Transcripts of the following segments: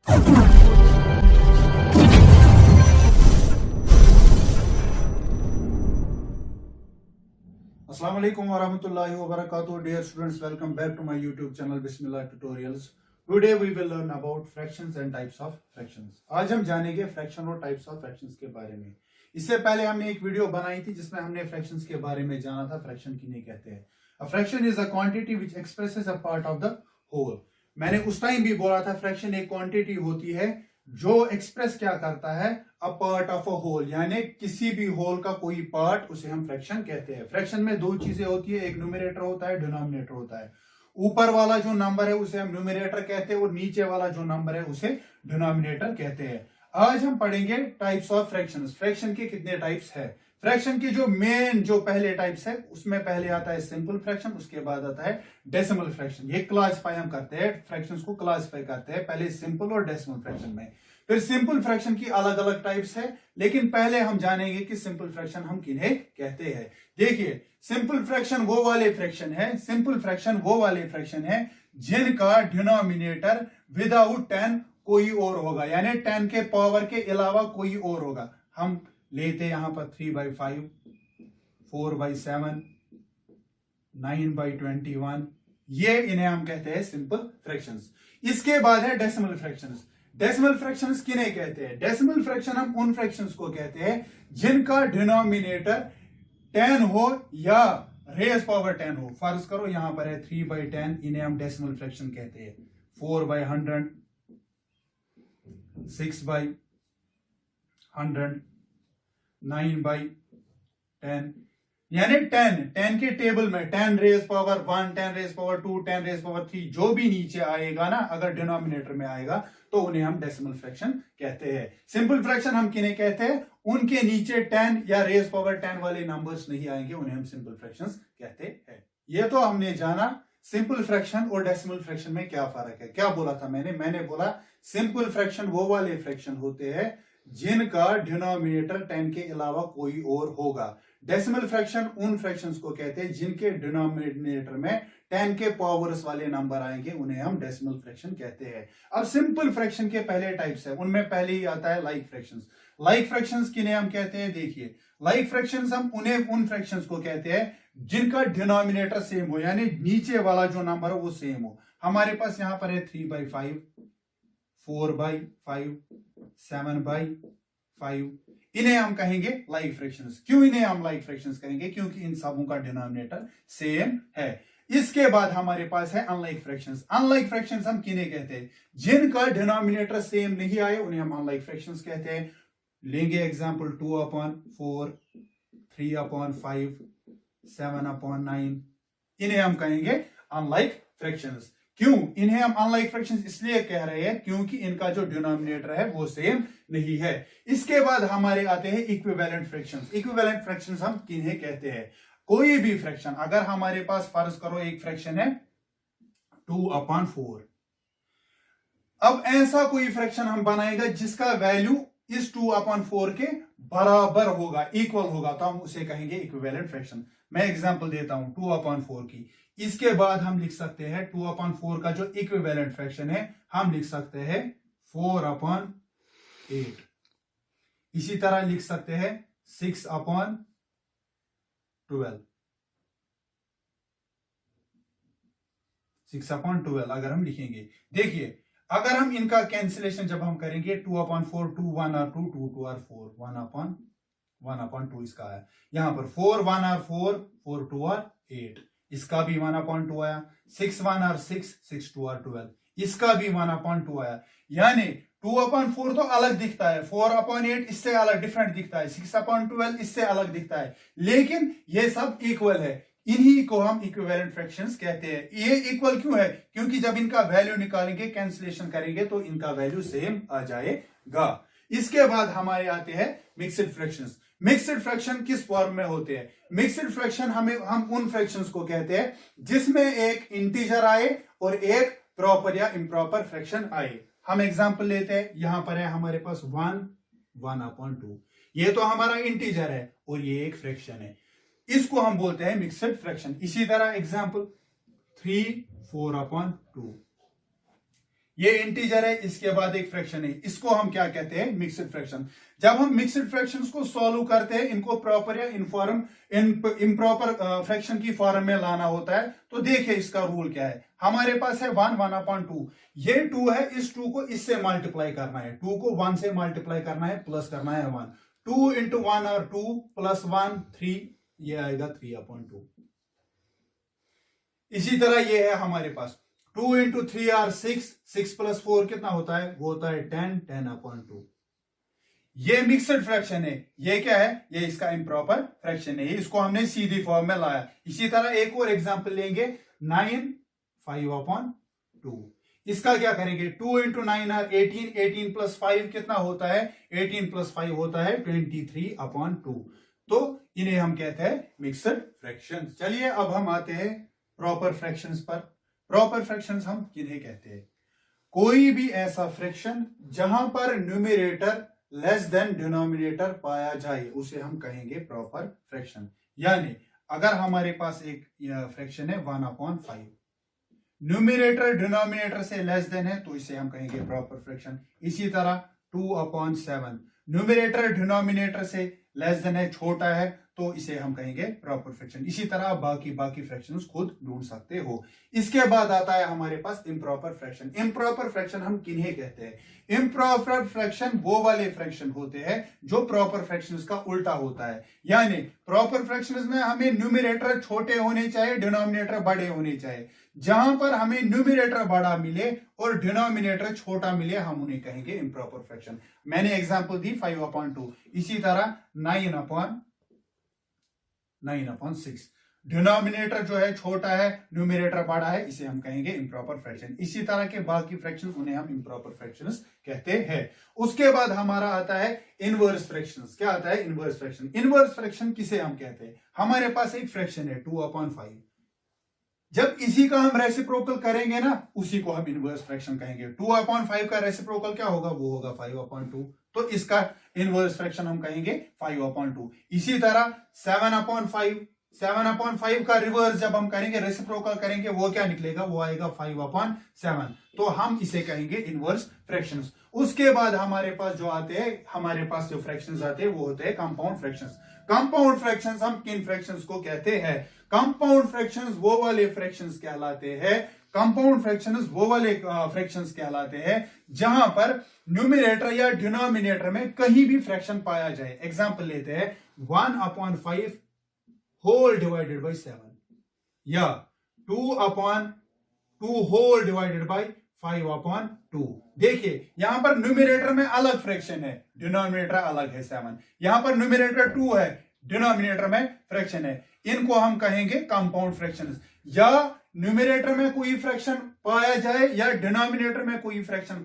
अस्सलाम वालेकुम warahmatullahi wabarakatuh. Dear students, welcome back to my YouTube channel Bismillah Tutorials. Today we will learn about fractions and types of fractions. आज हम जानेंगे fraction और types of fractions के बारे में. इससे पहले हमने एक वीडियो बनाई थी जिसमें हमने फ्रैक्शंस के बारे में जाना था. फ्रैक्शन किन्हें कहते हैं. A fraction is a quantity which expresses a part of the whole. मैंने उस टाइम भी बोला था फ्रैक्शन एक क्वांटिटी होती है जो एक्सप्रेस क्या करता है, a part of a whole, यानी किसी भी होल का कोई पार्ट, उसे हम फ्रैक्शन कहते हैं. फ्रैक्शन में दो चीजें होती है, एक न्यूमरेटर होता है, डिनोमिनेटर होता है. ऊपर वाला जो नंबर है उसे हम न्यूमरेटर कहते हैं और नीचे वाला जो नंबर है उसे डिनोमिनेटर कहते हैं. आज हम पढ़ेंगे टाइप्स ऑफ फ्रैक्शंस. फ्रैक्शन के कितने टाइप्स है. फ्रैक्शन की जो मेन जो पहले टाइप्स है उसमें पहले आता है सिंपल फ्रैक्शन, उसके बाद आता है डेसिमल फ्रैक्शन. ये क्लासिफाई हम करते हैं, फ्रैक्शंस को क्लासिफाई करते हैं पहले सिंपल और डेसिमल फ्रैक्शन में. फिर सिंपल फ्रैक्शन की अलग अलग टाइप्स है, लेकिन पहले हम जानेंगे कि सिंपल फ्रैक्शन हम किन्हें कहते हैं. देखिए, सिंपल फ्रैक्शन वो वाले फ्रैक्शन है, सिंपल फ्रैक्शन वो वाले फ्रैक्शन है जिनका डिनोमिनेटर विदाउट 10 कोई और होगा, यानी 10 के पावर के अलावा कोई और होगा. हम लेते यहां पर 3/5, 4/7, 9/21, ये इन्हें हम कहते हैं सिंपल फ्रैक्शंस. इसके बाद है डेसिमल फ्रैक्शंस. डेसिमल फ्रैक्शंस किन्हें कहते हैं. डेसिमल फ्रैक्शन हम उन फ्रैक्शंस को कहते हैं जिनका डिनोमिनेटर 10 हो या रेज पावर 10 हो. फर्ज करो यहां पर है 3/10, इन्हें हम डेसिमल फ्रैक्शन कहते हैं. 4/100, 6/100, 9/10, यानी 10 के टेबल में 10 raise power 1, 10 raise power 2, 10 raise power 3 जो भी नीचे आएगा ना, अगर डिनोमिनेटर में आएगा तो उन्हें हम डेसिमल फ्रैक्शन कहते हैं. सिंपल फ्रैक्शन हम किन्हें कहते हैं, उनके नीचे 10 या रेज पावर 10 वाले नंबर्स नहीं आएंगे, उन्हें हम सिंपल फ्रैक्शंस कहते हैं. ये तो हमने जाना सिंपल फ्रैक्शन और डेसिमल फ्रैक्शन में क्या फर्क है. क्या बोला था मैंने बोला सिंपल फ्रैक्शन वो वाले फ्रैक्शन होते हैं जिनका डिनोमिनेटर 10 के अलावा कोई और होगा. डेसिमल फ्रैक्शन उन फ्रैक्शंस को कहते हैं जिनके डिनोमिनेटर में 10 के पावर्स वाले नंबर आएंगे, उन्हें हम डेसिमल फ्रैक्शन कहते हैं. अब सिंपल फ्रैक्शन के पहले टाइप्स है, उनमें पहले ही आता है लाइक फ्रैक्शंस. लाइक फ्रैक्शंस किन्हें हम कहते हैं. देखिए, लाइक फ्रैक्शंस हम उन फ्रैक्शंस को कहते हैं जिनका डिनोमिनेटर सेम हो, यानी नीचे वाला जो नंबर हो वो सेम हो. हमारे पास यहां पर है 3/5, 4/5, 7/5, इन्हें हम कहेंगे लाइक फ्रैक्शंस. क्यों इन्हें हम लाइक फ्रैक्शंस कहेंगे, क्योंकि इन सबों का डिनोमिनेटर सेम है. इसके बाद हमारे पास है अनलाइक फ्रैक्शंस. अनलाइक फ्रैक्शंस हम किन्हें कहते हैं, जिनका डिनोमिनेटर सेम नहीं आए, उन्हें हम अनलाइक फ्रैक्शंस कहते हैं. लेंगे एग्जांपल 2/4, 3/5, 7/9, इन्हें हम कहेंगे अनलाइक फ्रैक्शंस. क्यों इन्हें हम अनलाइक फ्रैक्शंस इसलिए कह रहे हैं क्योंकि इनका जो डिनोमिनेटर है वो सेम नहीं है. इसके बाद हमारे आते हैं इक्विवेलेंट फ्रैक्शंस. इक्विवेलेंट फ्रैक्शंस हम किन्हें कहते हैं, कोई भी फ्रैक्शन, अगर हमारे पास फर्ज करो एक फ्रैक्शन है 2/4, अब ऐसा कोई फ्रैक्शन हम बनाएगा जिसका वैल्यू इस 2/4 के बराबर होगा, इक्वल होगा, तो हम उसे कहेंगे इक्विवेलेंट फ्रैक्शन. मैं एग्जांपल देता हूं 2/4 की. इसके बाद हम लिख सकते हैं 2/4 का जो इक्विवेलेंट फ्रैक्शन है हम लिख सकते हैं 4/8. इसी तरह लिख सकते हैं 6/12. 6/12 अगर हम लिखेंगे. देखिए, अगर हम इनका कैंसिलेशन जब हम करेंगे 2/4, 2 1 और 2, 2 2 और 4, 1/2 इसका आया. यहां पर 4 1 और 4, 4 2 और 8, इसका भी 1/2 आया. 6 1 और 6, 6 2 और 12, इसका भी 1/2 आया. यानी 2/4 तो अलग दिखता है, 4/8 इससे अलग डिफरेंट दिखता है, 6/12 इससे अलग दिखता है, लेकिन ये सब इक्वल है. इन्हीं को हम इक्विवेलेंट फ्रैक्शंस कहते हैं. ये इक्वल क्यों है, क्योंकि जब इनका वैल्यू निकालेंगे, कैंसिलेशन करेंगे, तो इनका वैल्यू सेम आ जाएगा. इसके बाद हमारे आते हैं मिक्स्ड फ्रैक्शंस. मिक्स्ड फ्रैक्शन किस फॉर्म में होते हैं. मिक्स्ड फ्रैक्शन हम उन फ्रैक्शंस को कहते हैं जिसमें एक इंटीजर आए और एक प्रॉपर या इम्प्रॉपर फ्रैक्शन आए. हम एग्जांपल लेते हैं, यहां पर है हमारे पास 1/2, ये तो हमारा इंटीजर है और ये एक फ्रैक्शन है, इसको हम बोलते हैं मिक्स्ड फ्रैक्शन. इसी तरह एग्जांपल 3/4/2, ये इंटीजर है, इसके बाद एक फ्रैक्शन है, इसको हम क्या कहते हैं, मिक्स्ड फ्रैक्शन। जब हम मिक्स्ड फ्रैक्शंस को सॉल्व करते हैं, इनको प्रॉपर या इम्प्रॉपर फ्रैक्शन की फॉर्म में लाना होता है, तो देखिए इसका रूल क्या है। हमारे पास है 1/2, ये 2 है, इस 2 को इससे मल्टीप्लाई करना है, 2 को 1 से मल्टीप्लाई करना है, प्लस करना है 1, 2 इंटू 1 और 2 प्लस 1 3, ये आएगा 3/2। इसी तरह ये है हमारे पास 2 इंटू 3 और 6, 6 प्लस 4 कितना होता है, वो होता है 10, 10/2। ये मिक्सड फ्रैक्शन है, ये क्या है, ये इसका इम्प्रॉपर फ्रैक्शन है, इसको हमने सीधी फॉर्म में लाया। इसी तरह एक और एग्जांपल लेंगे, 9 5/2। इसका क्या करेंगे, 2 इंटू 9 और 18, 18 प्लस 5 कितना होता है, 18 प्लस 5 होता है 23/2। तो इन्हें हम कहते हैं मिक्सड फ्रैक्शन। चलिए अब हम आते हैं प्रॉपर फ्रैक्शंस पर। प्रॉपर फ्रैक्शंस हम किन्हें कहते हैं, कोई भी ऐसा फ्रैक्शन जहां पर न्यूमरेटर लेस देन डिनोमिनेटर पाया जाए, उसे हम कहेंगे प्रॉपर फ्रैक्शन। यानी अगर हमारे पास एक फ्रैक्शन है 1/5, न्यूमरेटर डिनोमिनेटर से लेस देन है, तो इसे हम कहेंगे प्रॉपर फ्रैक्शन। इसी तरह 2/7, न्यूमरेटर डिनोमिनेटर से लेस देन है, छोटा है, तो इसे हम कहेंगे प्रॉपर फ्रैक्शन। इसी तरह बाकी फ्रैक्शंस खुद ढूंढ सकते हो। इसके बाद आता है हमारे पास इम्प्रॉपर फ्रैक्शन। इम्प्रॉपर फ्रैक्शन हम किन्हें कहते हैं, इम्प्रॉपर फ्रैक्शन वो वाले फ्रैक्शन होते हैं जो प्रॉपर फ्रैक्शंस का उल्टा होता है। यानी प्रॉपर फ्रैक्शंस में हमें न्यूमरेटर छोटे होने चाहिए, डिनोमिनेटर बड़े होने चाहिए। जहां पर हमें न्यूमरेटर बड़ा मिले और डिनोमिनेटर छोटा मिले, हम उन्हें कहेंगे इम्प्रॉपर फ्रैक्शन। मैंने एग्जांपल दी 5/2। इसी तरह 9/6, डिनोमिनेटर जो है छोटा है, न्यूमरेटर बड़ा है, इसे हम कहेंगे इम्प्रॉपर फ्रैक्शन। इसी तरह के बाकी फ्रैक्शंस, उन्हें हम इम्प्रॉपर फ्रैक्शंस कहते हैं। उसके बाद हमारा आता है इनवर्स फ्रैक्शंस। क्या आता है, इनवर्स फ्रैक्शन। इनवर्स फ्रैक्शन किसे हम कहते हैं, हमारे पास एक फ्रैक्शन है 2/5, जब इसी का हम रेसिप्रोकल करेंगे ना, उसी को हम इनवर्स फ्रैक्शन कहेंगे। 2/5 का रेसिप्रोकल क्या होगा, वो होगा 5/2, तो इसका इनवर्स फ्रैक्शन हम कहेंगे 5/2। इसी तरह 7/5 का रिवर्स जब हम करेंगे, रेसिप्रोकल करेंगे, वो क्या निकलेगा, वो आएगा 5/7, तो हम इसे कहेंगे इनवर्स फ्रैक्शंस। उसके बाद हमारे पास जो आते हैं, हमारे पास जो फ्रैक्शंस आते हैं वो होते हैं कंपाउंड फ्रैक्शंस। कंपाउंड फ्रैक्शंस हम किन फ्रैक्शंस को कहते हैं, कंपाउंड फ्रैक्शंस वो वाले फ्रैक्शंस कहलाते हैं, कंपाउंड फ्रैक्शंस वो वाले फ्रैक्शंस कहलाते हैं जहां पर न्यूमरेटर या डिनोमिनेटर में कहीं भी फ्रैक्शन पाया जाए। एग्जांपल लेते हैं 1/5 होल डिवाइडेड बाय 7, या 2/2 होल डिवाइडेड बाय 5/2। देखिए यहां पर न्यूमरेटर में अलग फ्रैक्शन है, डिनोमिनेटर अलग है 7, यहां पर न्यूमरेटर 2 है, डिनोमिनेटर में फ्रैक्शन है, इनको हम कहेंगे कंपाउंड फ्रैक्शंस। या न्यूमरेटर में कोई फ्रैक्शन पाया जाए या डिनोमिनेटर में कोई फ्रैक्शन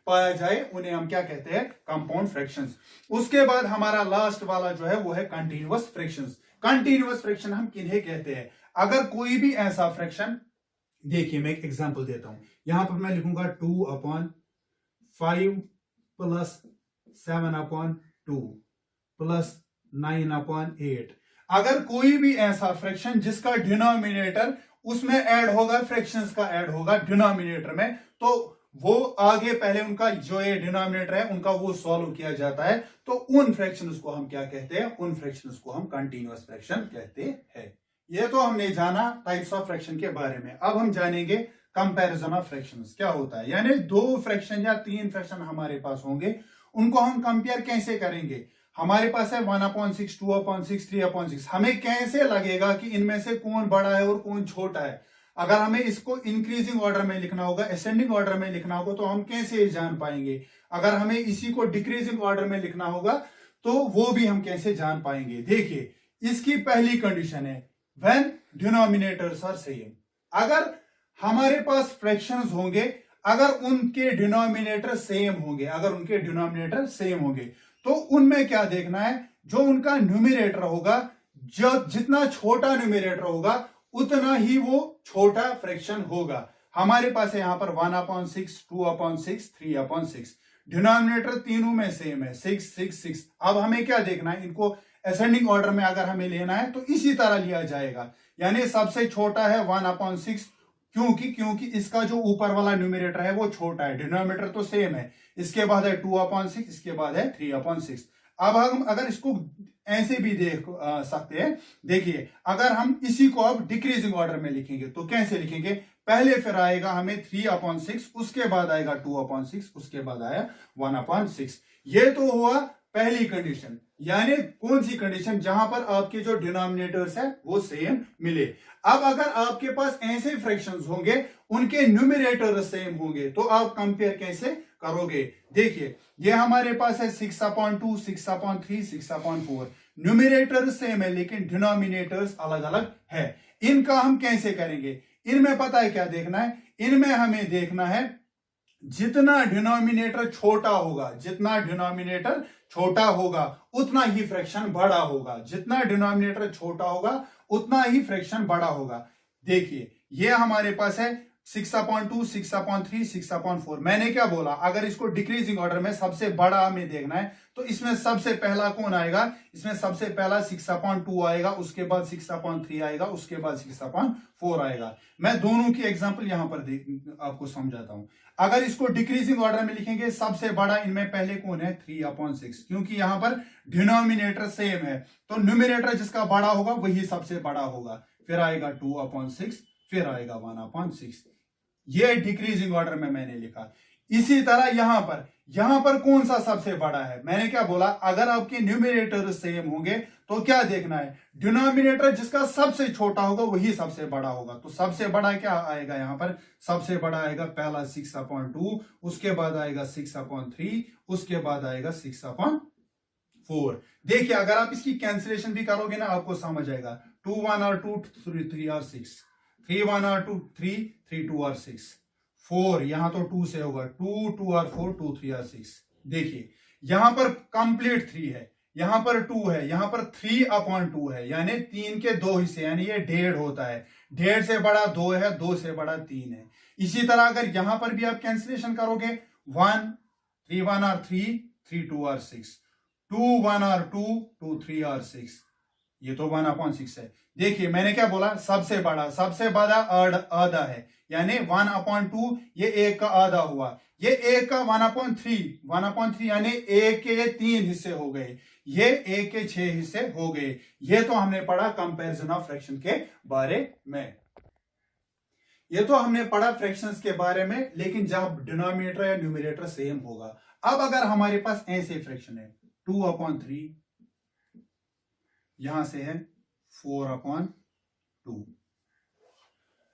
पाया जाए, उन्हें हम क्या कहते हैं, कंपाउंड फ्रैक्शंस। उसके बाद हमारा लास्ट वाला जो है वो है कंटीन्यूअस फ्रैक्शंस। कंटीन्यूअस फ्रैक्शन हम किन्हें कहते हैं, अगर कोई भी ऐसा फ्रैक्शन, देखिए मैं एक एग्जांपल देता हूं, यहां पर मैं लिखूंगा 2/5 प्लस 7/2 प्लस 9/8। अगर कोई भी ऐसा फ्रैक्शन जिसका डिनोमिनेटर उसमें ऐड होगा, फ्रैक्शंस का ऐड होगा डिनोमिनेटर में, तो वो आगे पहले उनका जो ये डिनोमिनेटर है उनका वो सॉल्व किया जाता है, तो उन फ्रैक्शंस को हम क्या कहते हैं, उन फ्रैक्शंस को हम कंटीन्यूअस फ्रैक्शन कहते हैं। ये तो हमने जाना टाइप्स ऑफ फ्रैक्शन के बारे में। अब हम जानेंगे कंपैरिजन ऑफ फ्रैक्शंस क्या होता है। यानी 2 फ्रैक्शन या 3 फ्रैक्शन हमारे पास होंगे, उनको हम कंपेयर कैसे करेंगे। हमारे पास है 1/6, 2/6, 3/6। हमें कैसे लगेगा कि इनमें से कौन बड़ा है और कौन छोटा है। अगर हमें इसको इंक्रीजिंग ऑर्डर में लिखना होगा, असेंडिंग ऑर्डर में लिखना होगा, तो हम कैसे जान पाएंगे। अगर हमें इसी को डिक्रीजिंग ऑर्डर में लिखना होगा, तो वो भी हम कैसे जान पाएंगे। देखिए इसकी पहली कंडीशन है व्हेन डिनोमिनेटर्स आर सेम। अगर हमारे पास फ्रैक्शंस होंगे, अगर उनके डिनोमिनेटर सेम होंगे, तो उनमें क्या देखना है, जो उनका न्यूमरेटर होगा, जो जितना छोटा न्यूमरेटर होगा उतना ही वो छोटा फ्रैक्शन होगा। हमारे पास है यहां पर 1/6, 2/6, 3/6, डिनोमिनेटर तीनों में सेम है, 6, 6, 6। अब हमें क्या देखना है, इनको असेंडिंग ऑर्डर में अगर हमें लेना है तो इसी तरह लिया जाएगा। यानी सबसे छोटा है 1/6, क्योंकि क्योंकि इसका जो ऊपर वाला न्यूमरेटर है वो छोटा है, डिनोमिनेटर तो सेम है। इसके बाद है 2/6, इसके बाद है 3/6। अब हम अगर इसको ऐसे भी देख सकते हैं, देखिए अगर हम इसी को अब डिक्रीजिंग ऑर्डर में लिखेंगे तो कैसे लिखेंगे, पहले फिर आएगा हमें 3/6, उसके बाद आएगा 2/6, उसके बाद आया 1/6। ये तो हुआ पहली कंडीशन, यानी कौन सी कंडीशन, जहां पर आपके जो डिनोमिनेटर्स है वो सेम मिले। अब अगर आपके पास ऐसे फ्रैक्शंस होंगे उनके न्यूमरेटर सेम होंगे तो आप कंपेयर कैसे करोगे। देखिए ये हमारे पास है 6/2, 6/3, 6/4, न्यूमरेटर सेम है लेकिन डिनोमिनेटर्स अलग अलग है। इनका हम कैसे करेंगे, इनमें पता है क्या देखना है, इनमें हमें देखना है जितना डिनोमिनेटर छोटा होगा, जितना डिनोमिनेटर छोटा होगा उतना ही फ्रैक्शन बड़ा होगा, जितना डिनोमिनेटर छोटा होगा उतना ही फ्रैक्शन बड़ा होगा। देखिए ये हमारे पास है 6/2, 6/3, 6/4। मैंने क्या बोला, अगर इसको डिक्रीजिंग ऑर्डर में सबसे बड़ा हमें देखना है तो इसमें सबसे पहला कौन आएगा, इसमें सबसे पहला 6/2 आएगा, उसके बाद 6/3 आएगा, उसके बाद 6/4 आएगा। मैं दोनों की एग्जांपल यहां पर आपको समझाता हूं। अगर इसको डिक्रीजिंग ऑर्डर में लिखेंगे सबसे बड़ा इनमें पहले कौन है 3/6, क्योंकि यहां पर डिनोमिनेटर सेम है तो न्यूमरेटर जिसका बड़ा होगा वही सबसे बड़ा होगा। फिर आएगा 2/6, फिर आएगा 1/6। ये डिक्रीजिंग ऑर्डर में मैंने लिखा। इसी तरह यहां पर कौन सा सबसे बड़ा है, मैंने क्या बोला, अगर आपके न्यूमरेटर सेम होंगे तो क्या देखना है, डिनोमिनेटर जिसका सबसे छोटा होगा वही सबसे बड़ा होगा। तो सबसे बड़ा क्या आएगा, यहां पर सबसे बड़ा आएगा पहला 6/2, उसके बाद आएगा 6/3, उसके बाद आएगा 6/4। देखिए अगर आप इसकी कैंसिलेशन भी करोगे ना आपको समझ आएगा, 2 1 और 2 3 और 6, 3 1 और 2 3 3 2 और 6, 4 यहां तो 2 से होगा, 2 2 और 4 2 3 और 6। देखिए यहां पर कंप्लीट 3 है, यहां पर 2 है, यहां पर 3/2 है, यानी 3 के 2 हिस्से, यानी ये 1.5 होता है। 1.5 से बड़ा 2 है, 2 से बड़ा 3 है। इसी तरह अगर यहां पर भी आप कैंसिलेशन करोगे, 1 3 1 और 3 3 2 और 6, 2 1 और 2 2 3 और 6, ये तो 1/6 है। देखिए मैंने क्या बोला, सबसे बड़ा आधा है, यानी 1/2, ये 1 का आधा हुआ, ये 1 का 1/3 यानी 1 के 3 हिस्से हो गए, ये 1 के 6 हिस्से हो गए। ये तो हमने पढ़ा कंपैरिजन ऑफ फ्रैक्शन के बारे में, ये तो हमने पढ़ा फ्रैक्शंस के बारे में, लेकिन जब डिनोमिनेटर या न्यूमरेटर सेम होगा। अब अगर हमारे पास ऐसे फ्रैक्शन है 2/3, यहां से है 4/2,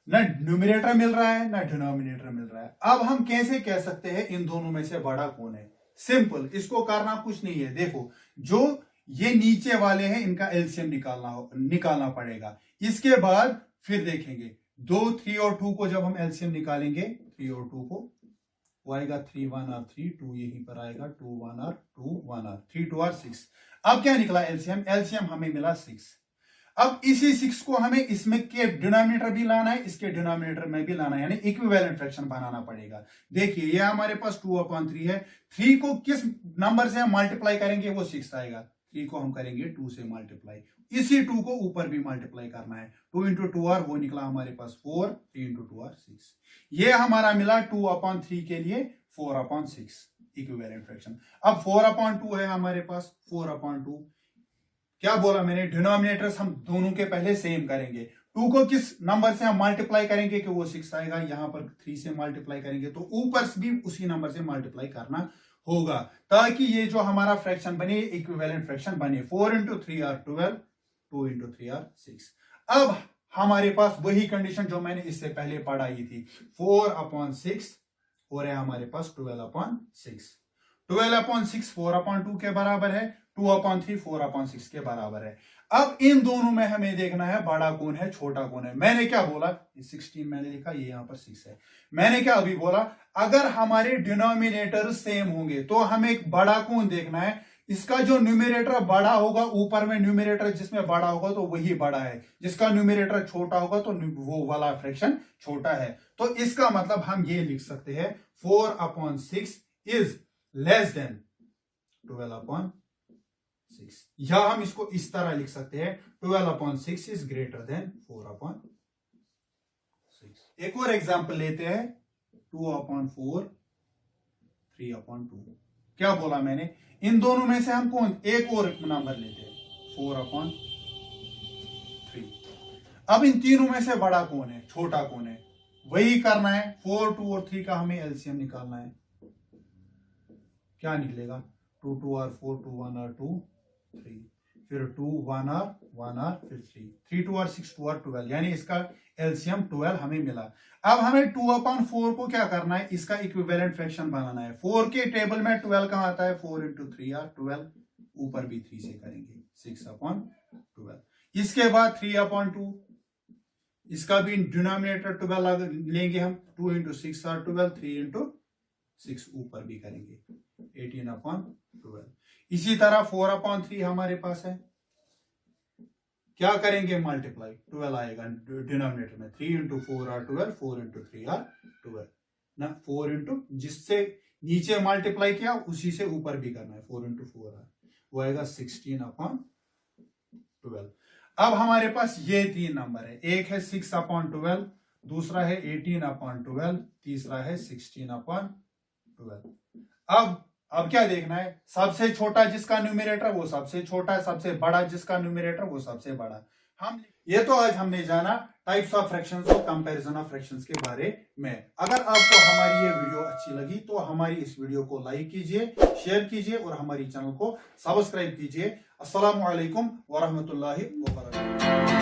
ना न्यूमरेटर मिल रहा है ना डिनोमिनेटर मिल रहा है। अब हम कैसे कह सकते हैं इन दोनों में से बड़ा कौन है, सिंपल, इसको करना कुछ नहीं है। देखो जो ये नीचे वाले हैं इनका एलसीएम निकालना पड़ेगा, इसके बाद फिर देखेंगे 2 3 और 2 को जब हम एलसीएम निकालेंगे, 3 और 2 को, वो आएगा 3 1 और 3 2, यहीं पर आएगा 2 1 और 2 1 और 3 2 और 6। अब क्या निकला एलसीएम, एलसीएम हमें मिला 6। अब इसी 6 को हमें इसमें के डिनोमिनेटर भी लाना है, इसके डिनोमिनेटर में भी लाना है, यानी इक्विवेलेंट फ्रैक्शन बनाना पड़ेगा। देखिए ये हमारे पास 2/3 है, 3 को किस नंबर से हम मल्टीप्लाई करेंगे वो 6 आएगा, 3 को हम करेंगे 2 से मल्टीप्लाई, इसी 2 को ऊपर भी मल्टीप्लाई करना है, 2 × 2 और वो निकला हमारे पास 4, 3 × 2 और 6। ये हमारा मिला 2/3 के लिए 4/6 इक्विवेलेंट फ्रैक्शन। अब 4/2 है हमारे पास, 4/2 क्या बोला मैंने, डिनोमिनेटर्स हम दोनों के पहले सेम करेंगे, 2 को किस नंबर से हम मल्टीप्लाई करेंगे कि वो 6 आएगा, यहां पर 3 से मल्टीप्लाई करेंगे तो ऊपर भी उसी नंबर से मल्टीप्लाई करना होगा, ताकि ये जो हमारा फ्रैक्शन बने इक्विवेलेंट फ्रैक्शन बने। 4 × 3 और 12, 2 × 3 और 6। अब हमारे पास वही कंडीशन जो मैंने इससे पहले पढ़ाई थी, 4/6 हो रहा है हमारे पास 12/6, 12/6 4/2 के बराबर है, 2/3 4/6 के बराबर है। अब इन दोनों में हमें देखना है बड़ा कौन है छोटा कौन है। मैंने क्या बोला, 16 मैंने लिखा, ये यहां पर 6 है। मैंने क्या अभी बोला, अगर हमारे डिनोमिनेटर सेम होंगे तो हमें बड़ा कौन देखना है, इसका जो न्यूमरेटर बड़ा होगा, ऊपर में न्यूमरेटर जिसमें बड़ा होगा तो वही बड़ा है, जिसका न्यूमरेटर छोटा होगा तो वो वाला फ्रैक्शन छोटा है। तो इसका मतलब हम ये लिख सकते हैं 4/6 इज लेस देन 12/6, या हम इसको इस तरह लिख सकते हैं 12/6 इज ग्रेटर देन 4/6। एक और एग्जांपल लेते हैं 2/4 3/2। क्या बोला मैंने, इन दोनों में से हम कौन एक और नंबर लेते हैं 4/3। अब इन तीनों में से बड़ा कौन है, छोटा कौन है, वही करना है। 4, 2 और 3 का हमें एलसीएम निकालना है। क्या निकलेगा, 2 2 और 4, 2 1 और 2 3, फिर 2 1 और 1 और फिर 3 3 2 और 6 2 और 12, यानी इसका एलसीएम 12 हमें मिला। अब हमें 2/4 को क्या करना है, इसका इक्विवेलेंट फ्रैक्शन बनाना है। 4 के टेबल में 12 कहां आता है, 4 × 3 और 12, ऊपर भी 3 से करेंगे 6/12। इसके बाद 3/2, इसका भी डिनोमिनेटर 12 लेंगे हम, 2 × 6 और 12, 3 × 6 ऊपर भी करेंगे 18/12। इसी तरह 4/3 हमारे पास है, क्या करेंगे, मल्टीप्लाई, 12 आएगा डिनोमिनेटर में, 3 × 4 और 12, 4 × 3 और 12 ना, 4 जिससे नीचे मल्टीप्लाई किया उसी से ऊपर भी करना है, 4 × 4 है, वो आएगा 16/12। अब हमारे पास ये 3 नंबर है, एक है 6/12, दूसरा है 18/12, तीसरा है 16/12। अब क्या देखना है, सबसे छोटा जिसका न्यूमरेटर वो सबसे छोटा, सबसे बड़ा जिसका न्यूमरेटर वो सबसे बड़ा। हम ये तो आज हमने जाना टाइप्स ऑफ फ्रैक्शंस और कंपैरिजन ऑफ फ्रैक्शंस के बारे में। अगर आपको हमारी ये वीडियो अच्छी लगी तो हमारी इस वीडियो को लाइक कीजिए, शेयर कीजिए और हमारी चैनल को सब्सक्राइब कीजिए। अस्सलामु अलैकुम व रहमतुल्लाहि व बरकातुहू।